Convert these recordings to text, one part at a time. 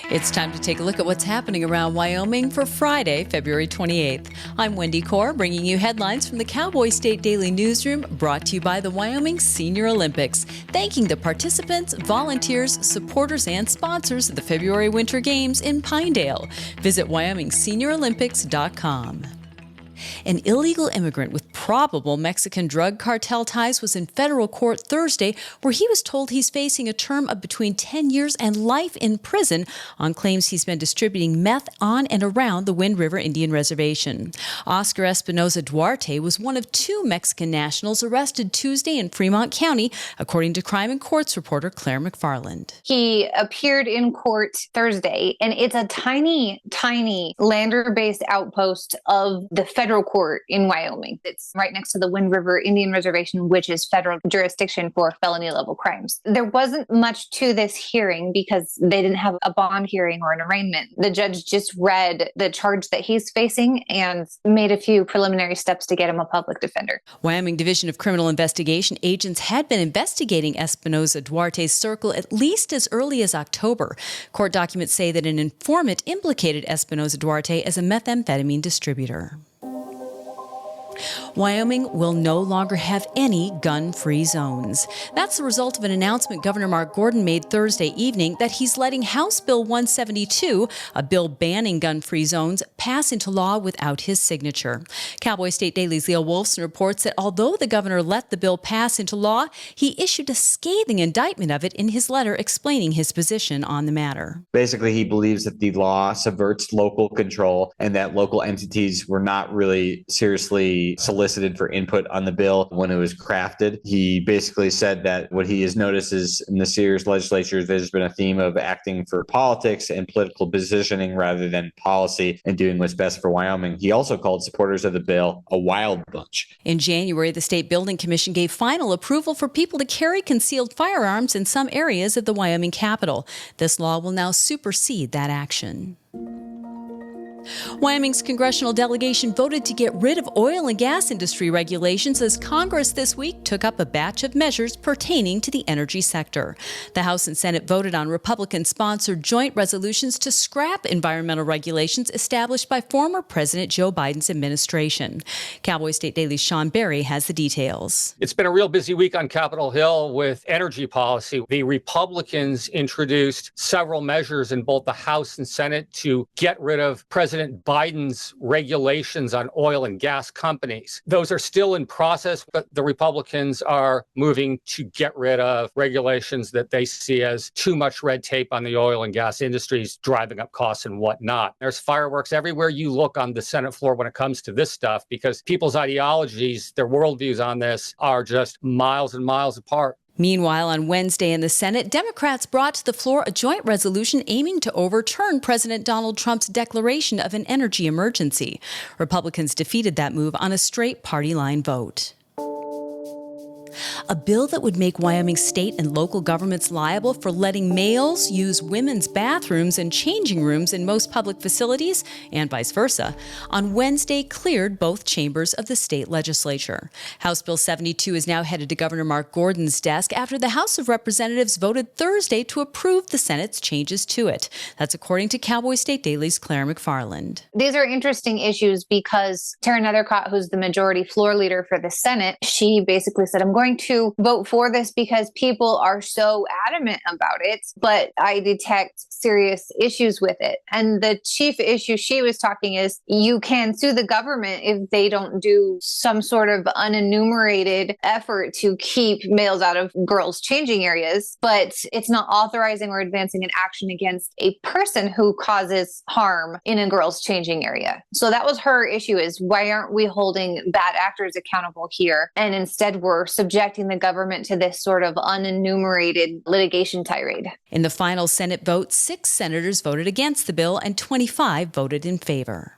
It's time to take a look at what's happening around Wyoming for Friday, February 28th. I'm Wendy Corr, bringing you headlines from the Cowboy State Daily newsroom, brought to you by the Wyoming Senior Olympics, thanking the participants, volunteers, supporters, and sponsors of the February Winter Games in Pinedale. Visit WyomingSeniorOlympics.com. An illegal immigrant with probable Mexican drug cartel ties was in federal court Thursday, where he was told he's facing a term of between 10 years and life in prison on claims he's been distributing meth on and around the Wind River Indian Reservation. Oscar Espinoza Duarte was one of two Mexican nationals arrested Tuesday in Fremont County, according to Crime and Courts reporter Claire McFarland. He appeared in court Thursday, and it's a tiny, tiny lander-based outpost of the federal court in Wyoming. It's right next to the Wind River Indian Reservation, which is federal jurisdiction for felony level crimes. There wasn't much to this hearing because they didn't have a bond hearing or an arraignment. The judge just read the charge that he's facing and made a few preliminary steps to get him a public defender. Wyoming Division of Criminal Investigation agents had been investigating Espinoza Duarte's circle at least as early as October. Court documents say that an informant implicated Espinoza Duarte as a methamphetamine distributor. Wyoming will no longer have any gun-free zones. That's the result of an announcement Governor Mark Gordon made Thursday evening that he's letting House Bill 172, a bill banning gun-free zones, pass into law without his signature. Cowboy State Daily's Leah Wolfson reports that although the governor let the bill pass into law, he issued a scathing indictment of it in his letter explaining his position on the matter. Basically, he believes that the law subverts local control and that local entities were not really seriously solicited for input on the bill when it was crafted. He basically said that what he has noticed is in this year's legislature, there's been a theme of acting for politics and political positioning rather than policy and doing what's best for Wyoming. He also called supporters of the bill a wild bunch. In January, the State Building Commission gave final approval for people to carry concealed firearms in some areas of the Wyoming Capitol. This law will now supersede that action. Wyoming's congressional delegation voted to get rid of oil and gas industry regulations as Congress this week took up a batch of measures pertaining to the energy sector. The House and Senate voted on Republican-sponsored joint resolutions to scrap environmental regulations established by former President Joe Biden's administration. Cowboy State Daily's Sean Berry has the details. It's been a real busy week on Capitol Hill with energy policy. The Republicans introduced several measures in both the House and Senate to get rid of President Biden's regulations on oil and gas companies. Those are still in process, but the Republicans are moving to get rid of regulations that they see as too much red tape on the oil and gas industries, driving up costs and whatnot. There's fireworks everywhere you look on the Senate floor when it comes to this stuff because people's ideologies, their worldviews on this are just miles and miles apart. Meanwhile, on Wednesday in the Senate, Democrats brought to the floor a joint resolution aiming to overturn President Donald Trump's declaration of an energy emergency. Republicans defeated that move on a straight party line vote. A bill that would make Wyoming state and local governments liable for letting males use women's bathrooms and changing rooms in most public facilities, and vice versa, on Wednesday cleared both chambers of the state legislature. House Bill 72 is now headed to Governor Mark Gordon's desk after the House of Representatives voted Thursday to approve the Senate's changes to it. That's according to Cowboy State Daily's Claire McFarland. These are interesting issues because Tara Nethercott, who's the majority floor leader for the Senate, she basically said, I'm going to vote for this because people are so adamant about it, but I detect serious issues with it. And the chief issue she was talking is you can sue the government if they don't do some sort of unenumerated effort to keep males out of girls' changing areas, but it's not authorizing or advancing an action against a person who causes harm in a girls' changing area. So that was her issue, is why aren't we holding bad actors accountable here? And instead we're subjecting the government to this sort of unenumerated litigation tirade. In the final Senate vote, 6 senators voted against the bill and 25 voted in favor.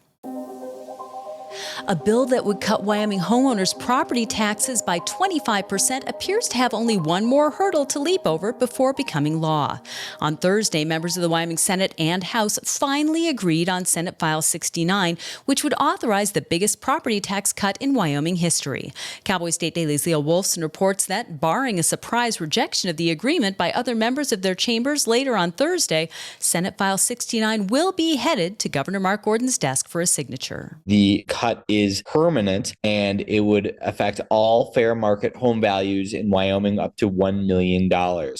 A bill that would cut Wyoming homeowners' property taxes by 25% appears to have only one more hurdle to leap over before becoming law. On Thursday, members of the Wyoming Senate and House finally agreed on Senate File 69, which would authorize the biggest property tax cut in Wyoming history. Cowboy State Daily's Leah Wolfson reports that, barring a surprise rejection of the agreement by other members of their chambers later on Thursday, Senate File 69 will be headed to Governor Mark Gordon's desk for a signature. The cut is permanent, and it would affect all fair market home values in Wyoming up to $1 million.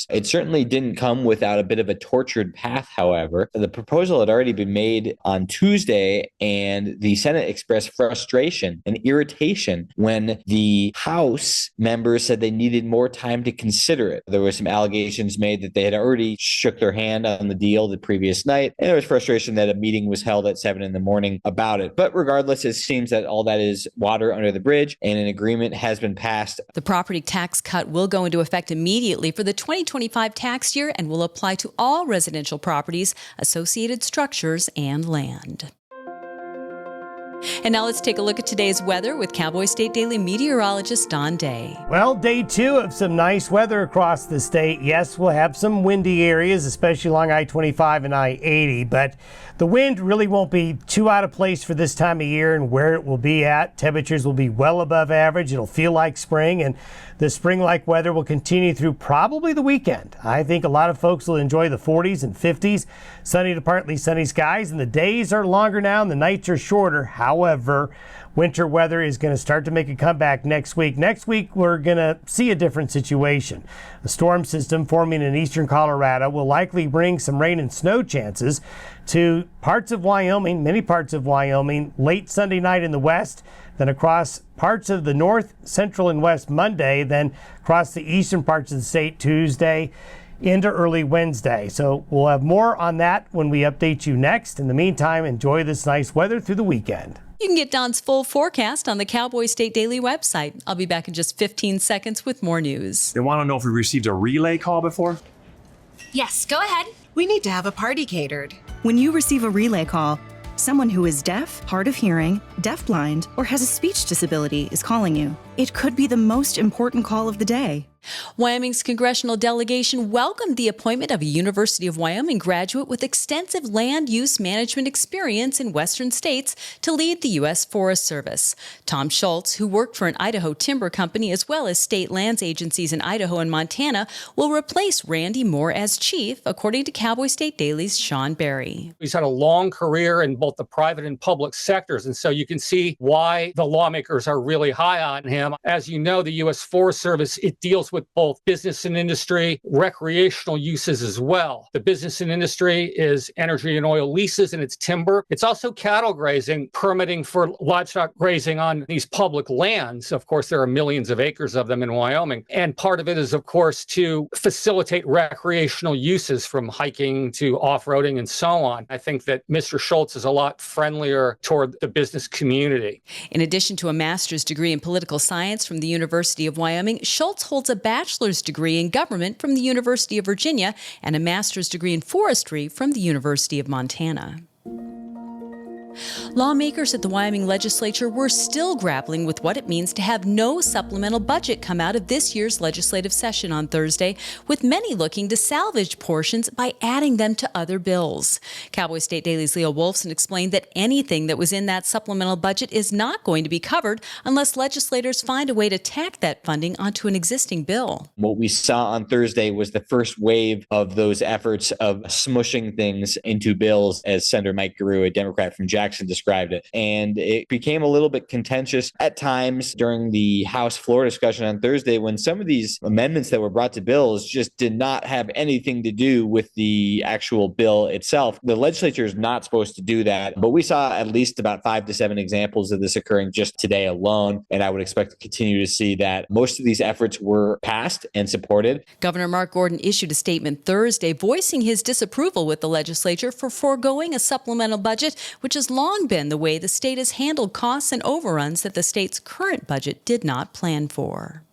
It certainly didn't come without a bit of a tortured path, however. The proposal had already been made on Tuesday, and the Senate expressed frustration and irritation when the House members said they needed more time to consider it. There were some allegations made that they had already shook their hand on the deal the previous night, and there was frustration that a meeting was held at 7 in the morning about it. But regardless, it seems that all that is water under the bridge, and an agreement has been passed. The property tax cut will go into effect immediately for the 2025 tax year and will apply to all residential properties, associated structures, and land. And now let's take a look at today's weather with Cowboy State Daily meteorologist Don Day. Well, day 2 of some nice weather across the state. Yes, we'll have some windy areas, especially along I-25 and I-80, but the wind really won't be too out of place for this time of year and where it will be at. Temperatures will be well above average. It'll feel like spring, and the spring-like weather will continue through probably the weekend. I think a lot of folks will enjoy the 40s and 50s, sunny to partly sunny skies, and the days are longer now and the nights are shorter. However, winter weather is going to start to make a comeback next week. Next week, we're going to see a different situation. A storm system forming in eastern Colorado will likely bring some rain and snow chances to parts of Wyoming, many parts of Wyoming, late Sunday night in the west, then across parts of the north, central, and west Monday, then across the eastern parts of the state Tuesday into early Wednesday. So we'll have more on that when we update you next. In the meantime, enjoy this nice weather through the weekend. You can get Don's full forecast on the Cowboy State Daily website. I'll be back in just 15 seconds with more news. They want to know if we received a relay call before. Yes, go ahead. We need to have a party catered. When you receive a relay call, someone who is deaf, hard of hearing, deafblind, or has a speech disability is calling you. It could be the most important call of the day. Wyoming's congressional delegation welcomed the appointment of a University of Wyoming graduate with extensive land use management experience in western states to lead the U.S. Forest Service. Tom Schultz, who worked for an Idaho timber company as well as state lands agencies in Idaho and Montana, will replace Randy Moore as chief, according to Cowboy State Daily's Sean Berry. He's had a long career in both the private and public sectors, and so you can see why the lawmakers are really high on him. As you know, the U.S. Forest Service, it deals with both business and industry, recreational uses as well. The business and industry is energy and oil leases, and it's timber. It's also cattle grazing, permitting for livestock grazing on these public lands. Of course, there are millions of acres of them in Wyoming. And part of it is, of course, to facilitate recreational uses from hiking to off-roading and so on. I think that Mr. Schultz is a lot friendlier toward the business community. In addition to a master's degree in political science from the University of Wyoming, Schultz holds a bachelor's degree in government from the University of Virginia and a master's degree in forestry from the University of Montana. Lawmakers at the Wyoming legislature were still grappling with what it means to have no supplemental budget come out of this year's legislative session on Thursday, with many looking to salvage portions by adding them to other bills. Cowboy State Daily's Leah Wolfson explained that anything that was in that supplemental budget is not going to be covered unless legislators find a way to tack that funding onto an existing bill. What we saw on Thursday was the first wave of those efforts of smushing things into bills, as Senator Mike Garreau, a Democrat from Jackson, described it. And it became a little bit contentious at times during the House floor discussion on Thursday when some of these amendments that were brought to bills just did not have anything to do with the actual bill itself. The legislature is not supposed to do that, but we saw at least about 5 to 7 examples of this occurring just today alone, and I would expect to continue to see that. Most of these efforts were passed and supported. Governor Mark Gordon issued a statement Thursday voicing his disapproval with the legislature for foregoing a supplemental budget, which has long been the way the state has handled costs and overruns that the state's current budget did not plan for.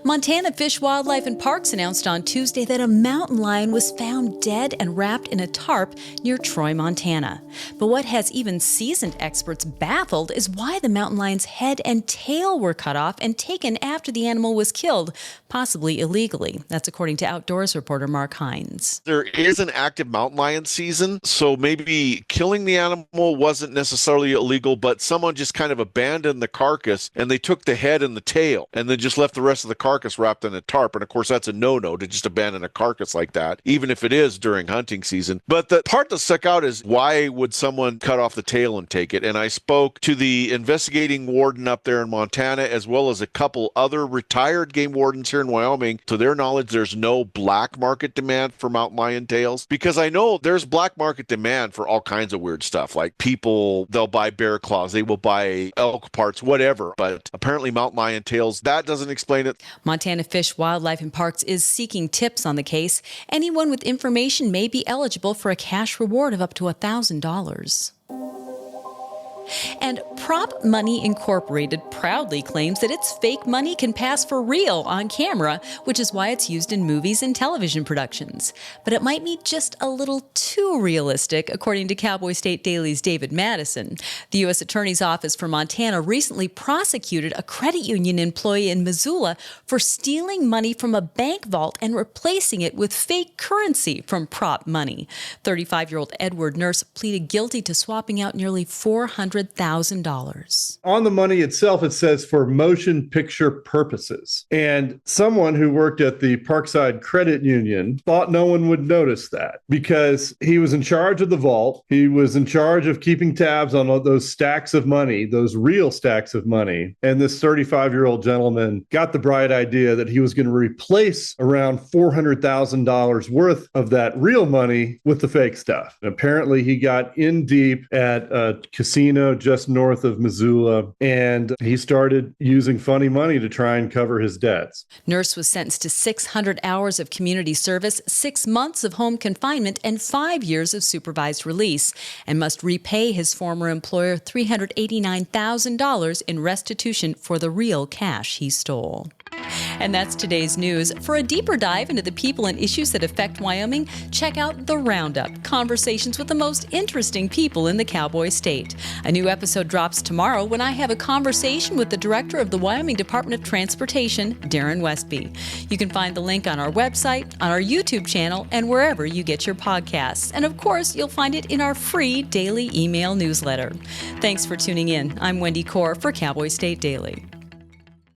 Montana Fish, Wildlife, and Parks announced on Tuesday that a mountain lion was found dead and wrapped in a tarp near Troy, Montana. But what has even seasoned experts baffled is why the mountain lion's head and tail were cut off and taken after the animal was killed, possibly illegally. That's according to Outdoors reporter Mark Hines. There is an active mountain lion season, so maybe killing the animal wasn't necessarily illegal, but someone just kind of abandoned the carcass and they took the head and the tail and then just left the rest of the carcass wrapped in a tarp. And of course, that's a no-no to just abandon a carcass like that, even if it is during hunting season. But the part that stuck out is, why would someone cut off the tail and take it? And I spoke to the investigating warden up there in Montana, as well as a couple other retired game wardens here in Wyoming. To their knowledge, there's no black market demand for mountain lion tails, because I know there's black market demand for all kinds of weird stuff. Like people, they'll buy bear claws, they will buy elk parts, whatever. But apparently mountain lion tails, that doesn't explain it. Montana Fish, Wildlife, and Parks is seeking tips on the case. Anyone with information may be eligible for a cash reward of up to $1,000. And Prop Money Incorporated proudly claims that its fake money can pass for real on camera, which is why it's used in movies and television productions. But it might be just a little too realistic, according to Cowboy State Daily's David Madison. The U.S. Attorney's Office for Montana recently prosecuted a credit union employee in Missoula for stealing money from a bank vault and replacing it with fake currency from Prop Money. 35-year-old Edward Nurse pleaded guilty to swapping out nearly $400,000. On the money itself, it says for motion picture purposes. And someone who worked at the Parkside Credit Union thought no one would notice that, because he was in charge of the vault. He was in charge of keeping tabs on all those stacks of money, those real stacks of money. And this 35-year-old gentleman got the bright idea that he was going to replace around $400,000 worth of that real money with the fake stuff. And apparently he got in deep at a casino just north of Missoula, and he started using funny money to try and cover his debts. Nurse was sentenced to 600 hours of community service, 6 months of home confinement, and 5 years of supervised release, and must repay his former employer $389,000 in restitution for the real cash he stole. And that's today's news. For a deeper dive into the people and issues that affect Wyoming, check out The Roundup, conversations with the most interesting people in the Cowboy State. A new episode drops tomorrow when I have a conversation with the director of the Wyoming Department of Transportation, Darren Westby. You can find the link on our website, on our YouTube channel, and wherever you get your podcasts. And of course, you'll find it in our free daily email newsletter. Thanks for tuning in. I'm Wendy Corr for Cowboy State Daily.